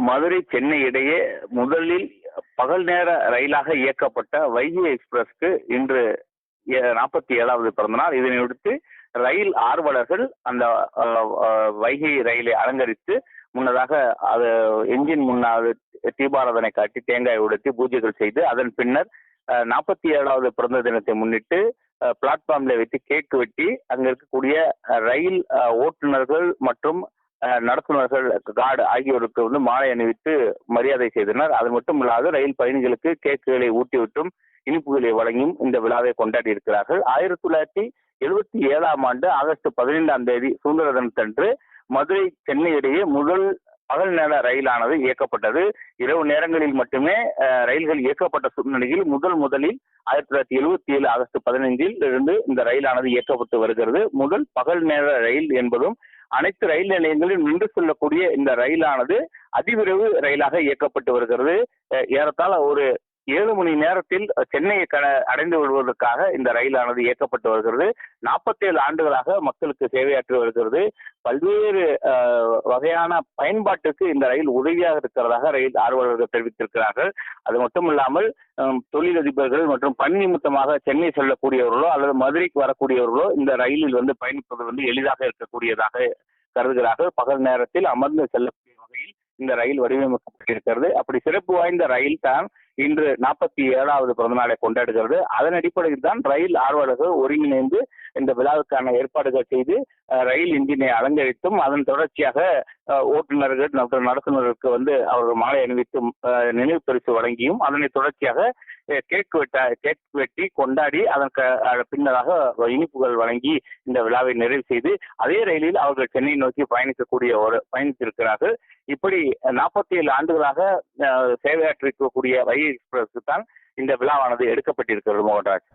மதுரை சென்னை இடையே முதலில் பகல் நேர ரயிலாக இயக்கப்பட்ட வைகை எக்ஸ்பிரஸ்க்கு இன்று 47வது பிறந்தநாள். இதனையடுத்து ரயில் ஆர்வலர்கள் அந்த வைகை ரயிலை அலங்கரித்து முன்னதாக அது என்ஜின் முன்னாக தீபாராதனை காட்டி தேங்காய் உடைத்து பூஜைகள் செய்து அதன் பின்னர் 47வது பிறந்த தினத்தை முன்னிட்டு பிளாட்ஃபார்ம்ல வைத்து கேக் வெட்டி அங்க இருக்கக்கூடிய ரயில் ஓட்டுநர்கள் மற்றும் நடத்துனர்கள் கார்டு ஆகியோருக்கு மாலை அணிவித்து மரியாதை செய்தனர். அது மட்டும் இல்லாது ரயில் பயணிகளுக்கு கேக்குகளை ஊட்டிவிட்டும் இனிப்புகளை வழங்கியும் இந்த விழாவை கொண்டாடி இருக்கிறார்கள். 1977ஆம் ஆண்டு ஆகஸ்ட் 15ஆம் தேதி சுதந்திர தினத்தன்று மதுரை சென்னை இடையே முதல் பகல் நேர ரயிலானது இயக்கப்பட்டது. இரவு நேரங்களில் மட்டுமே ரயில்கள் இயக்கப்பட்ட சூழ்நிலையில் முதலில் 1977 ஆகஸ்ட் 15இல் இருந்து இந்த ரயிலானது இயக்கப்பட்டு வருகிறது. முதல் பகல் நேர ரயில் என்பதும் அனைத்து ரயில் நிலையங்களில் நின்று செல்லக்கூடிய இந்த ரயிலானது அதிவிரைவு ரயிலாக இயக்கப்பட்டு வருகிறது. ஏறத்தாழ ஒரு 7 மணி நேரத்தில் சென்னையை அடைந்து வருவதற்காக இந்த ரயிலானது இயக்கப்பட்டு வருகிறது. 47 ஆண்டுகளாக மக்களுக்கு சேவையாற்றி வருகிறது. பல்வேறு வகையான பயன்பாட்டுக்கு இந்த ரயில் உதவியாக இருக்கிறதாக ரயில் ஆர்வலர்கள் தெரிவித்திருக்கிறார்கள். அது மட்டும் இல்லாமல் தொழிலதிபர்கள் மற்றும் பணி நிமித்தமாக சென்னை செல்லக்கூடியவர்களோ அல்லது மதுரைக்கு வரக்கூடியவர்களோ இந்த ரயிலில் பயணிப்பது எளிதாக இருக்கக்கூடியதாக கருதுகிறார்கள். பகல் நேரத்தில் அமர்ந்து செல்லக்கூடிய வகையில் இந்த ரயில் வடிவமைக்கப்பட்டிருக்கிறது. அப்படி சிறப்பு வாய்ந்த ரயில் தான் இன்று 47வது பிறந்தநாளை கொண்டாடுகிறது. அதன் அடிப்படையில் தான் ரயில் ஆர்வலர்கள் ஒருங்கிணைந்து இந்த விழாவுக்கான ஏற்பாடுகள் செய்து ரயில் இன்ஜினை அலங்கரித்தும் அதன் தொடர்ச்சியாக ஓட்டுநர்கள் மற்றும் நடத்துனருக்கு அவர்கள் மாலை அணிவித்தும் நினைவு பரிசு வழங்கியும் அதனை தொடர்ச்சியாக கேக் வெட்டி கொண்டாடி அதற்கு பின்னதாக இனிப்புகள் வழங்கி இந்த விழாவை நிறைவு செய்து அதே ரயிலில் அவர்கள் சென்னை நோக்கி பயணித்திருக்கிறார்கள். இப்படி 47 ஆண்டுகளாக சேவையாற்றிருக்கக்கூடிய வைகை எக்ஸ்பிரஸ் தான் இந்த விழாவானது எடுக்கப்பட்டிருக்கிறது. மோகன்ராஜ்.